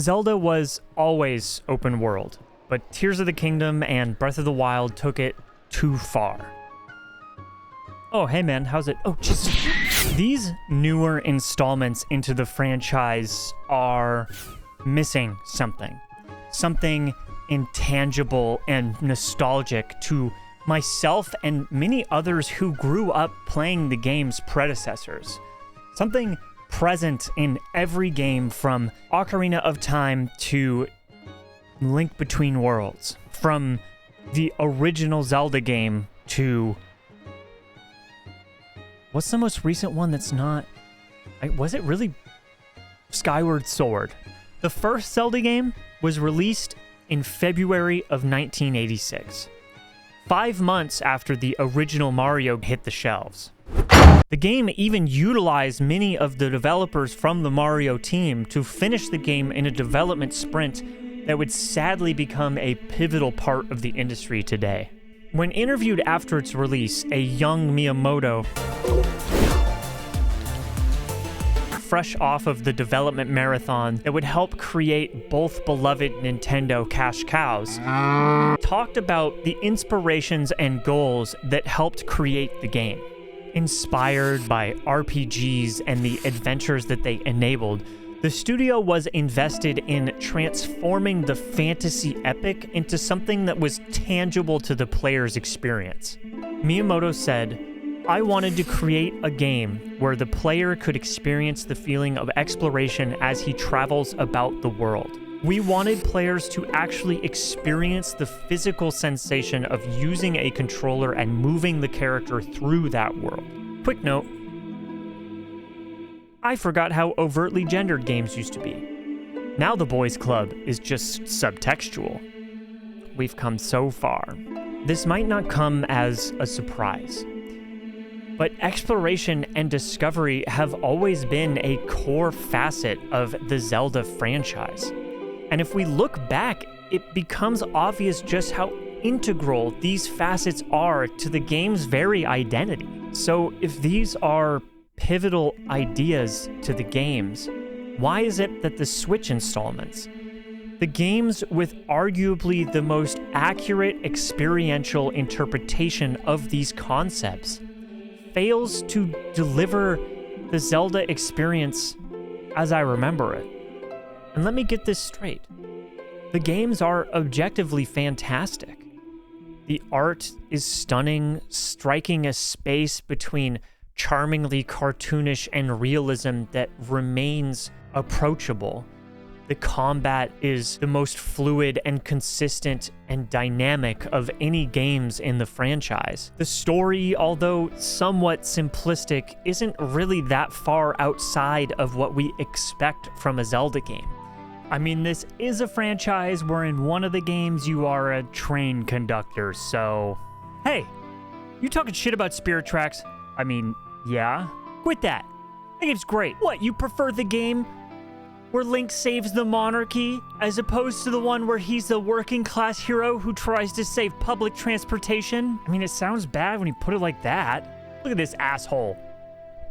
Zelda was always open world, but Tears of the Kingdom and Breath of the Wild took it too far. Oh, hey man, how's it? Oh, Jesus. These newer installments into the franchise are missing something. Something intangible and nostalgic to myself and many others who grew up playing the game's predecessors. Something present in every game from Ocarina of Time to Link Between Worlds. From the original Zelda game to... What's the most recent one that's not... Was it really Skyward Sword? The first Zelda game was released in February of 1986, 5 months after the original Mario hit the shelves. The game even utilized many of the developers from the Mario team to finish the game in a development sprint that would sadly become a pivotal part of the industry today. When interviewed after its release, a young Miyamoto, fresh off of the development marathon that would help create both beloved Nintendo cash cows, talked about the inspirations and goals that helped create the game. Inspired by RPGs and the adventures that they enabled, the studio was invested in transforming the fantasy epic into something that was tangible to the player's experience. Miyamoto said, "I wanted to create a game where the player could experience the feeling of exploration as he travels about the world. We wanted players to actually experience the physical sensation of using a controller and moving the character through that world." Quick note, I forgot how overtly gendered games used to be. Now the boys' club is just subtextual. We've come so far. This might not come as a surprise, but exploration and discovery have always been a core facet of the Zelda franchise. And if we look back, it becomes obvious just how integral these facets are to the game's very identity. So if these are pivotal ideas to the games, why is it that the Switch installments, the games with arguably the most accurate experiential interpretation of these concepts, fails to deliver the Zelda experience as I remember it? And let me get this straight. The games are objectively fantastic. The art is stunning, striking a space between charmingly cartoonish and realism that remains approachable. The combat is the most fluid and consistent and dynamic of any games in the franchise. The story, although somewhat simplistic, isn't really that far outside of what we expect from a Zelda game. I mean, this is a franchise where in one of the games you are a train conductor, so... Hey, you talking shit about Spirit Tracks? I mean, yeah. Quit that. That game's great. What, you prefer the game where Link saves the monarchy as opposed to the one where he's the working class hero who tries to save public transportation? I mean, it sounds bad when you put it like that. Look at this asshole.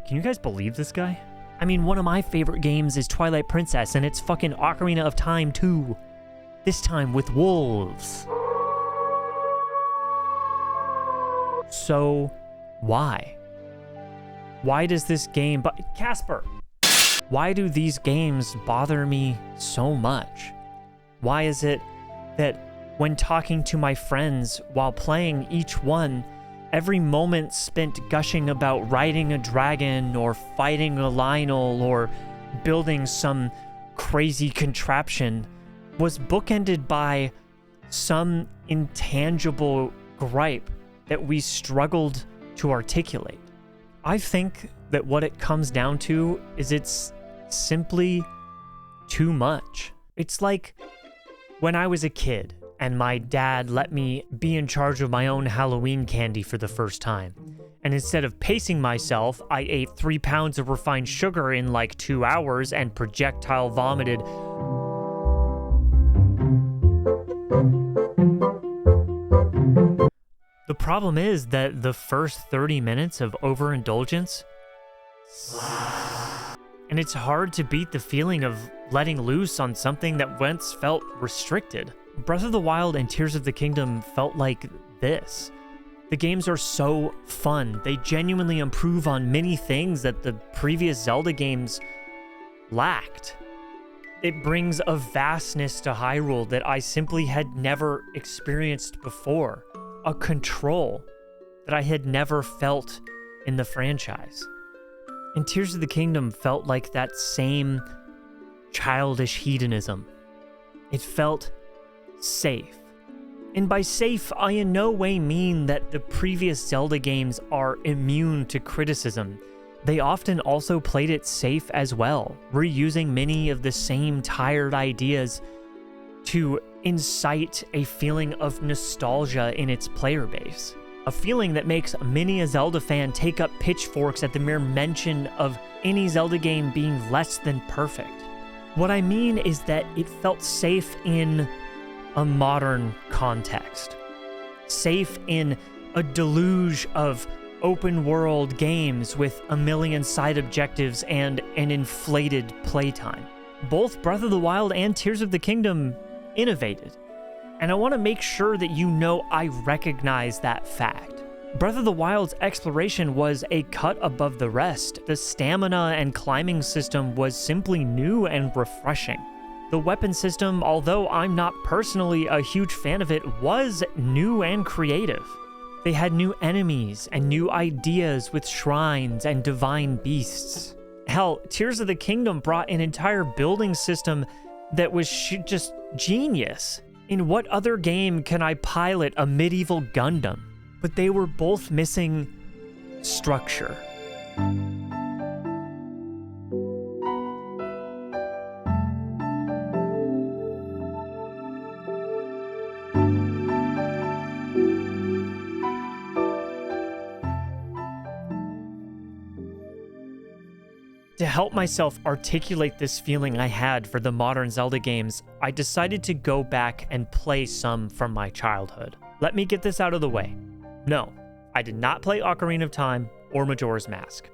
Can you guys believe this guy? I mean, one of my favorite games is Twilight Princess, and it's fucking Ocarina of Time too. This time with wolves. So, why? Why does this game... Casper! Why do these games bother me so much? Why is it that when talking to my friends while playing each one, every moment spent gushing about riding a dragon or fighting a Lionel or building some crazy contraption was bookended by some intangible gripe that we struggled to articulate? I think that what it comes down to is it's simply too much. It's like when I was a kid and my dad let me be in charge of my own Halloween candy for the first time. And instead of pacing myself, I ate 3 pounds of refined sugar in like 2 hours and projectile vomited. The problem is that the first 30 minutes of overindulgence, And it's hard to beat the feeling of letting loose on something that once felt restricted. Breath of the Wild and Tears of the Kingdom felt like this. The games are so fun. They genuinely improve on many things that the previous Zelda games lacked. It brings a vastness to Hyrule that I simply had never experienced before. A control that I had never felt in the franchise. And Tears of the Kingdom felt like that same childish hedonism. It felt safe. And by safe, I in no way mean that the previous Zelda games are immune to criticism. They often also played it safe as well, reusing many of the same tired ideas to incite a feeling of nostalgia in its player base. A feeling that makes many a Zelda fan take up pitchforks at the mere mention of any Zelda game being less than perfect. What I mean is that it felt safe in a modern context. Safe in a deluge of open world games with a million side objectives and an inflated playtime. Both Breath of the Wild and Tears of the Kingdom innovated. And I want to make sure that you know I recognize that fact. Breath of the Wild's exploration was a cut above the rest. The stamina and climbing system was simply new and refreshing. The weapon system, although I'm not personally a huge fan of it, was new and creative. They had new enemies and new ideas with shrines and divine beasts. Hell, Tears of the Kingdom brought an entire building system that was just genius. In what other game can I pilot a medieval Gundam? But they were both missing structure. To help myself articulate this feeling I had for the modern Zelda games, I decided to go back and play some from my childhood. Let me get this out of the way. No, I did not play Ocarina of Time or Majora's Mask.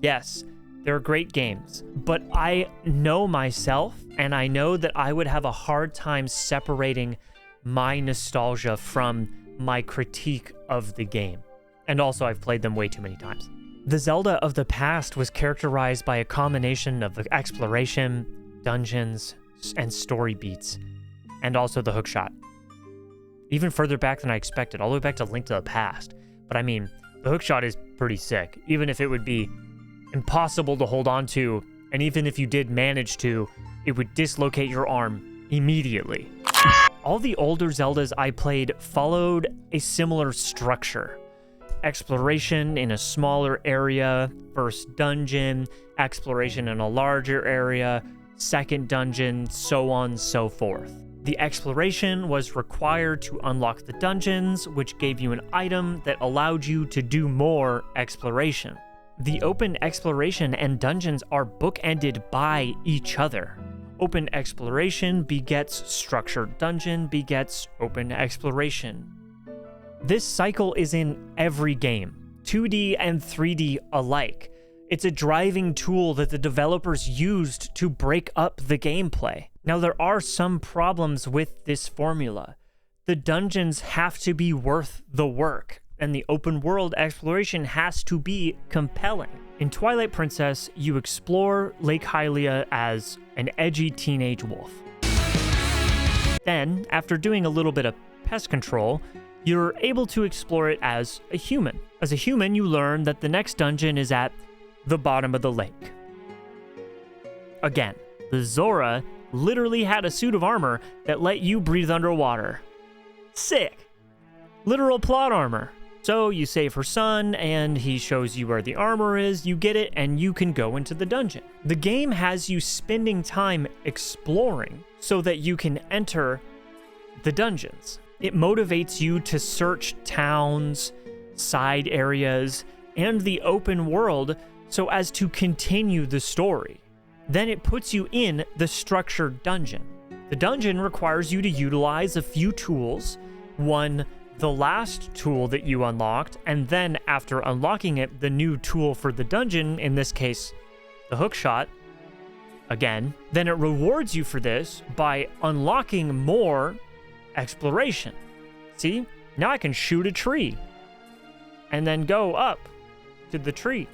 Yes, they're great games, but I know myself, and I know that I would have a hard time separating my nostalgia from my critique of the game. And also, I've played them way too many times. The Zelda of the past was characterized by a combination of exploration, dungeons, and story beats, and also the hookshot. Even further back than I expected, all the way back to Link to the Past. But I mean, the hookshot is pretty sick, even if it would be impossible to hold on to, and even if you did manage to, it would dislocate your arm immediately. All the older Zeldas I played followed a similar structure. Exploration in a smaller area, first dungeon, exploration in a larger area, second dungeon, so on and so forth. The exploration was required to unlock the dungeons, which gave you an item that allowed you to do more exploration. The open exploration and dungeons are bookended by each other. Open exploration begets structured dungeon begets open exploration. This cycle is in every game, 2D and 3D alike. It's a driving tool that the developers used to break up the gameplay. Now, there are some problems with this formula. The dungeons have to be worth the work, and the open world exploration has to be compelling. In Twilight Princess, you explore Lake Hylia as an edgy teenage wolf. Then, after doing a little bit of pest control, you're able to explore it as a human. As a human, you learn that the next dungeon is at the bottom of the lake. Again, the Zora literally had a suit of armor that let you breathe underwater. Sick! Literal plot armor. So you save her son, and he shows you where the armor is, you get it, and you can go into the dungeon. The game has you spending time exploring so that you can enter the dungeons. It motivates you to search towns, side areas, and the open world so as to continue the story. Then it puts you in the structured dungeon. The dungeon requires you to utilize a few tools. One, the last tool that you unlocked, and then after unlocking it, the new tool for the dungeon, in this case, the hook shot again, then it rewards you for this by unlocking more exploration. See? Now I can shoot a tree and then go up to the tree.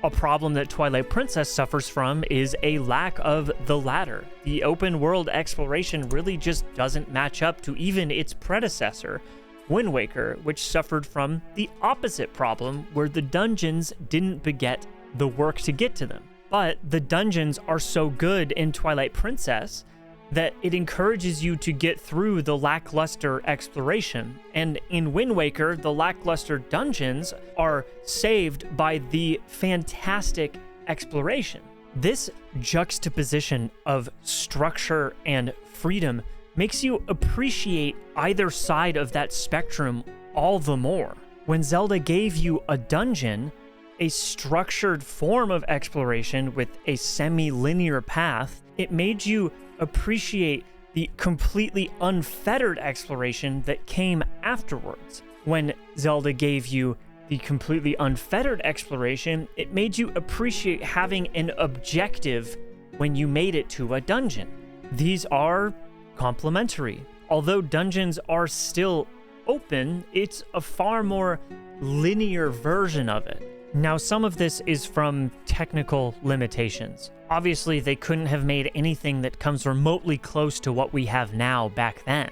A problem that Twilight Princess suffers from is a lack of the latter. The open world exploration really just doesn't match up to even its predecessor, Wind Waker, which suffered from the opposite problem where the dungeons didn't beget the work to get to them. But the dungeons are so good in Twilight Princess that it encourages you to get through the lackluster exploration. And in Wind Waker, the lackluster dungeons are saved by the fantastic exploration. This juxtaposition of structure and freedom makes you appreciate either side of that spectrum all the more. When Zelda gave you a dungeon, a structured form of exploration with a semi-linear path, it made you appreciate the completely unfettered exploration that came afterwards. When Zelda gave you the completely unfettered exploration, it made you appreciate having an objective when you made it to a dungeon. These are complementary. Although dungeons are still open, it's a far more linear version of it. Now, some of this is from technical limitations. Obviously, they couldn't have made anything that comes remotely close to what we have now back then.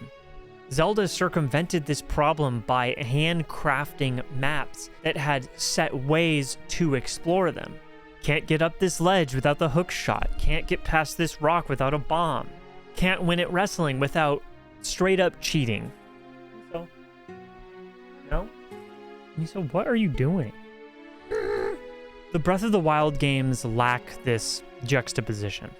Zelda circumvented this problem by handcrafting maps that had set ways to explore them. Can't get up this ledge without the hook shot. Can't get past this rock without a bomb. Can't win at wrestling without straight up cheating. So, no? So what are you doing? The Breath of the Wild games lack this juxtaposition.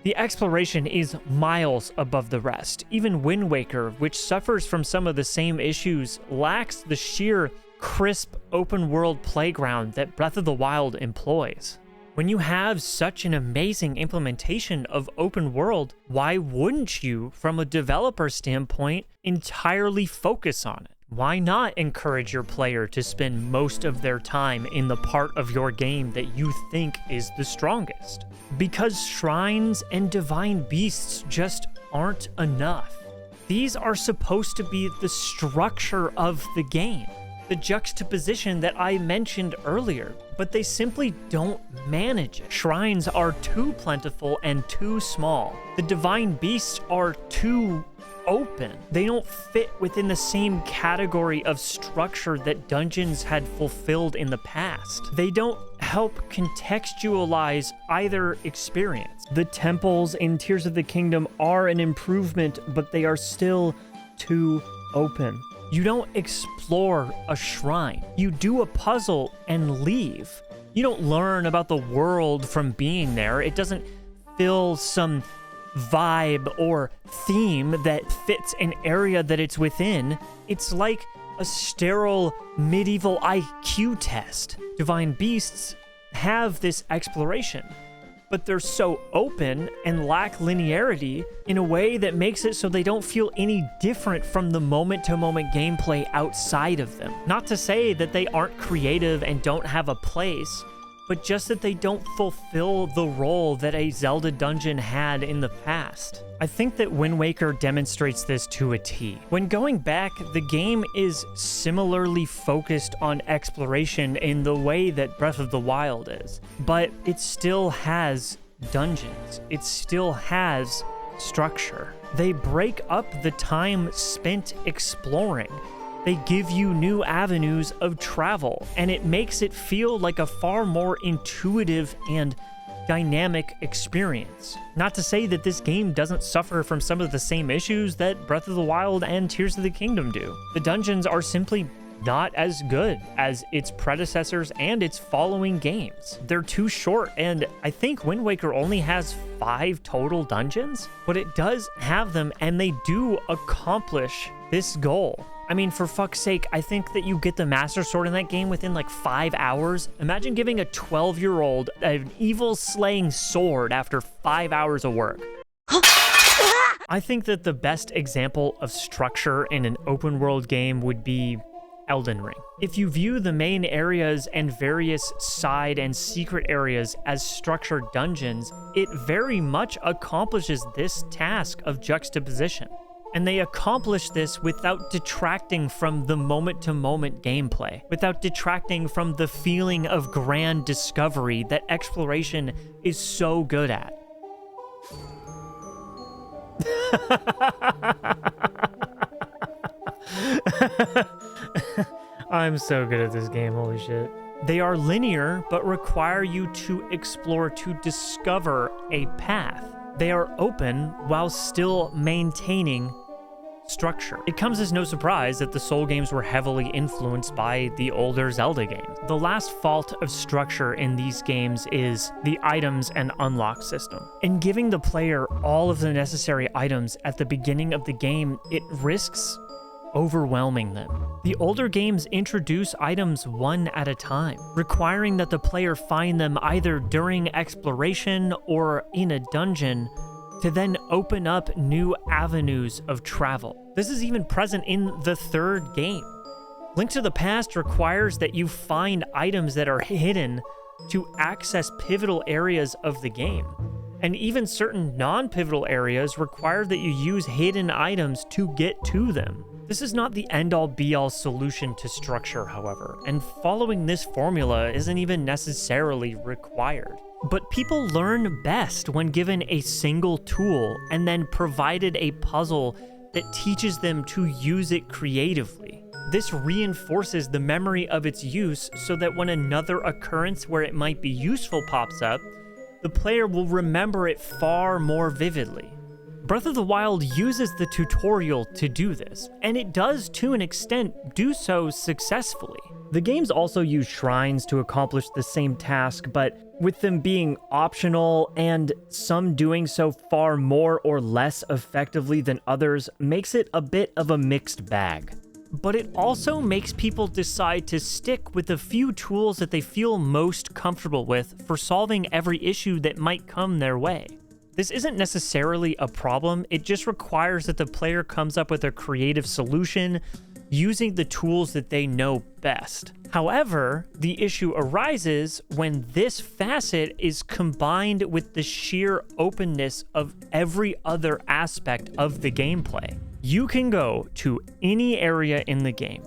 The exploration is miles above the rest. Even Wind Waker, which suffers from some of the same issues, lacks the sheer, crisp, open-world playground that Breath of the Wild employs. When you have such an amazing implementation of open world, why wouldn't you, from a developer standpoint, entirely focus on it? Why not encourage your player to spend most of their time in the part of your game that you think is the strongest? Because shrines and divine beasts just aren't enough. These are supposed to be the structure of the game, the juxtaposition that I mentioned earlier, but they simply don't manage it. Shrines are too plentiful and too small. The divine beasts are too open. They don't fit within the same category of structure that dungeons had fulfilled in the past. They don't help contextualize either experience. The temples in Tears of the Kingdom are an improvement, but they are still too open. You don't explore a shrine. You do a puzzle and leave. You don't learn about the world from being there. It doesn't fill some vibe or theme that fits an area that it's within. It's like a sterile medieval IQ test. Divine beasts have this exploration, but they're so open and lack linearity in a way that makes it so they don't feel any different from the moment-to-moment gameplay outside of them. Not to say that they aren't creative and don't have a place, but just that they don't fulfill the role that a Zelda dungeon had in the past. I think that Wind Waker demonstrates this to a T. When going back, the game is similarly focused on exploration in the way that Breath of the Wild is, but it still has dungeons. It still has structure. They break up the time spent exploring. They give you new avenues of travel, and it makes it feel like a far more intuitive and dynamic experience. Not to say that this game doesn't suffer from some of the same issues that Breath of the Wild and Tears of the Kingdom do. The dungeons are simply not as good as its predecessors and its following games. They're too short, and I think Wind Waker only has 5 total dungeons, but it does have them, and they do accomplish this goal. I mean, for fuck's sake, I think that you get the Master Sword in that game within like 5 hours. Imagine giving a 12-year-old an evil slaying sword after 5 hours of work. I think that the best example of structure in an open world game would be Elden Ring. If you view the main areas and various side and secret areas as structured dungeons, it very much accomplishes this task of juxtaposition. And they accomplish this without detracting from the moment-to-moment gameplay, without detracting from the feeling of grand discovery that exploration is so good at. I'm so good at this game, holy shit. They are linear, but require you to explore to discover a path. They are open while still maintaining structure. It comes as no surprise that the Soul games were heavily influenced by the older Zelda games. The last fault of structure in these games is the items and unlock system. In giving the player all of the necessary items at the beginning of the game, it risks overwhelming them. The older games introduce items one at a time, requiring that the player find them either during exploration or in a dungeon to then open up new avenues of travel. This is even present in the third game. Link to the Past requires that you find items that are hidden to access pivotal areas of the game. And even certain non-pivotal areas require that you use hidden items to get to them. This is not the end-all be-all solution to structure, however, and following this formula isn't even necessarily required. But people learn best when given a single tool and then provided a puzzle that teaches them to use it creatively. This reinforces the memory of its use so that when another occurrence where it might be useful pops up, the player will remember it far more vividly. Breath of the Wild uses the tutorial to do this, and it does to an extent do so successfully. The games also use shrines to accomplish the same task, but with them being optional and some doing so far more or less effectively than others makes it a bit of a mixed bag. But it also makes people decide to stick with the few tools that they feel most comfortable with for solving every issue that might come their way. This isn't necessarily a problem, it just requires that the player comes up with a creative solution using the tools that they know best. However, the issue arises when this facet is combined with the sheer openness of every other aspect of the gameplay. You can go to any area in the game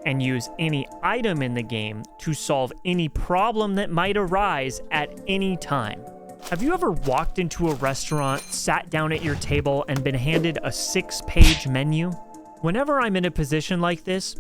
and use any item in the game to solve any problem that might arise at any time. Have you ever walked into a restaurant, sat down at your table, and been handed a 6-page menu? Whenever I'm in a position like this,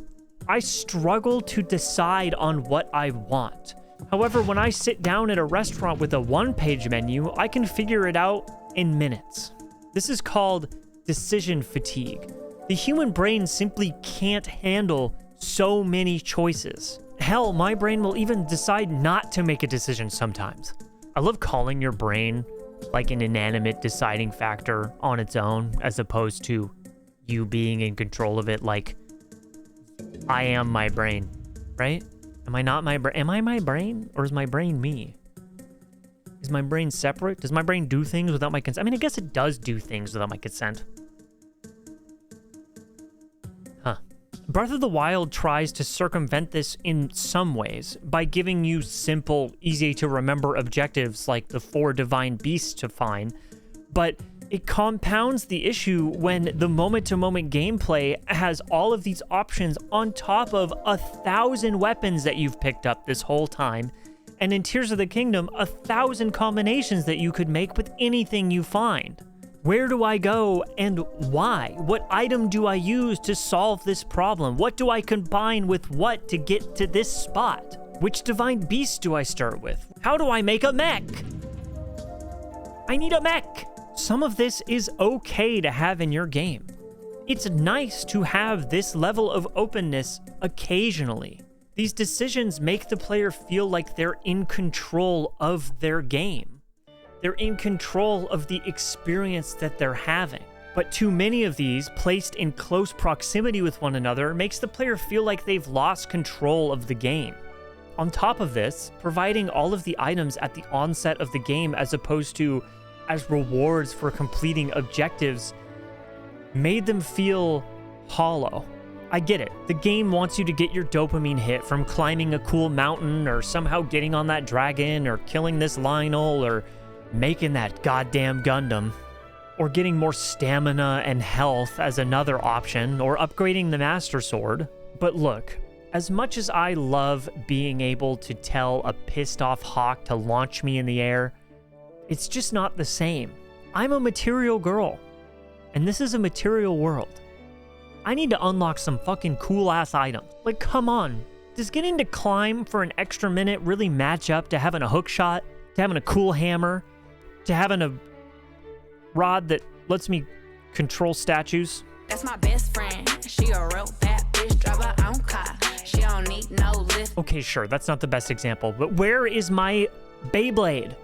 I struggle to decide on what I want. However, when I sit down at a restaurant with a 1-page menu, I can figure it out in minutes. This is called decision fatigue. The human brain simply can't handle so many choices. Hell, my brain will even decide not to make a decision sometimes. I love calling your brain like an inanimate deciding factor on its own, as opposed to you being in control of it, like I am my brain, right? Am I not my brain? Am I my brain, or is my brain me? Is my brain separate? Does my brain do things without my consent? I mean, I guess it does do things without my consent. Breath of the Wild tries to circumvent this in some ways by giving you simple, easy-to-remember objectives like the 4 divine beasts to find, but it compounds the issue when the moment-to-moment gameplay has all of these options on top of 1,000 weapons that you've picked up this whole time, and in Tears of the Kingdom, 1,000 combinations that you could make with anything you find. Where do I go and why? What item do I use to solve this problem? What do I combine with what to get to this spot? Which divine beast do I start with? How do I make a mech? I need a mech! Some of this is okay to have in your game. It's nice to have this level of openness occasionally. These decisions make the player feel like they're in control of their game. They're in control of the experience that they're having. But too many of these, placed in close proximity with one another, makes the player feel like they've lost control of the game. On top of this, providing all of the items at the onset of the game as opposed to as rewards for completing objectives made them feel hollow. I get it. The game wants you to get your dopamine hit from climbing a cool mountain or somehow getting on that dragon or killing this Lionel or making that goddamn Gundam, or getting more stamina and health as another option, or upgrading the Master Sword. But look, as much as I love being able to tell a pissed off hawk to launch me in the air, it's just not the same. I'm a material girl, and this is a material world. I need to unlock some fucking cool ass items. Like, come on. Does getting to climb for an extra minute really match up to having a hook shot, to having a cool hammer, to having a rod that lets me control statues? That's my best friend. She a real bad bitch, drive her own car. She don't need no lift. Okay, sure, that's not the best example, but where is my Beyblade?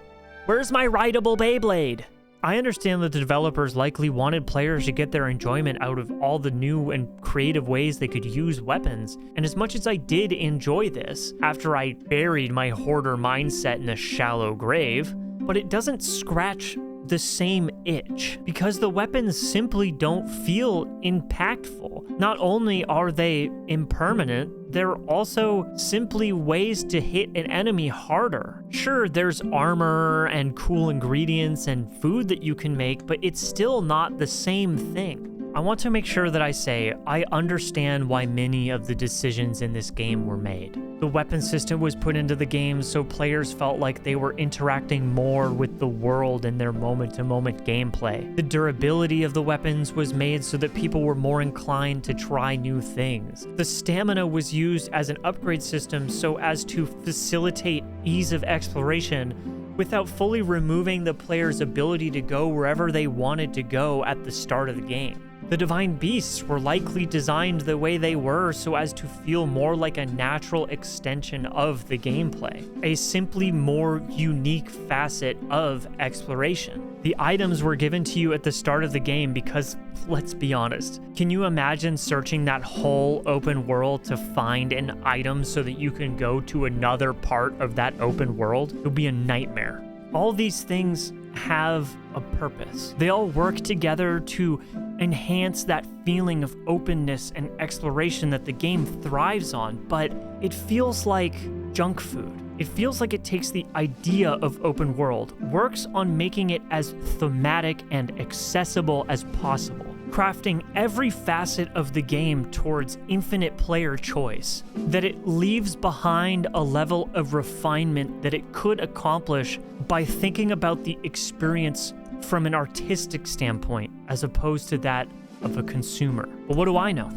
Where's my rideable Beyblade? I understand that the developers likely wanted players to get their enjoyment out of all the new and creative ways they could use weapons, and as much as I did enjoy this, after I buried my hoarder mindset in a shallow grave, but it doesn't scratch the same itch, because the weapons simply don't feel impactful. Not only are they impermanent, they're also simply ways to hit an enemy harder. Sure, there's armor and cool ingredients and food that you can make, but it's still not the same thing. I want to make sure that I say I understand why many of the decisions in this game were made. The weapon system was put into the game so players felt like they were interacting more with the world in their moment-to-moment gameplay. The durability of the weapons was made so that people were more inclined to try new things. The stamina was used as an upgrade system so as to facilitate ease of exploration without fully removing the player's ability to go wherever they wanted to go at the start of the game. The Divine Beasts were likely designed the way they were so as to feel more like a natural extension of the gameplay, a simply more unique facet of exploration. The items were given to you at the start of the game because, let's be honest, can you imagine searching that whole open world to find an item so that you can go to another part of that open world? It would be a nightmare. All these things have a purpose. They all work together to enhance that feeling of openness and exploration that the game thrives on, but it feels like junk food. It feels like it takes the idea of open world, works on making it as thematic and accessible as possible, crafting every facet of the game towards infinite player choice, that it leaves behind a level of refinement that it could accomplish by thinking about the experience from an artistic standpoint as opposed to that of a consumer. But what do I know?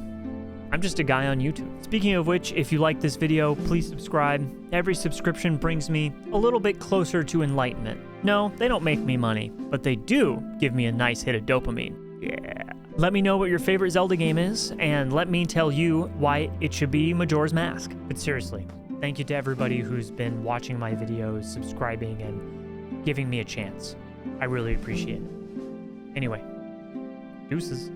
I'm just a guy on YouTube. Speaking of which, if you like this video, please subscribe. Every subscription brings me a little bit closer to enlightenment. No, they don't make me money, but they do give me a nice hit of dopamine. Yeah. Let me know what your favorite Zelda game is, and let me tell you why it should be Majora's Mask. But seriously, thank you to everybody who's been watching my videos, subscribing, and giving me a chance. I really appreciate it. Anyway, deuces.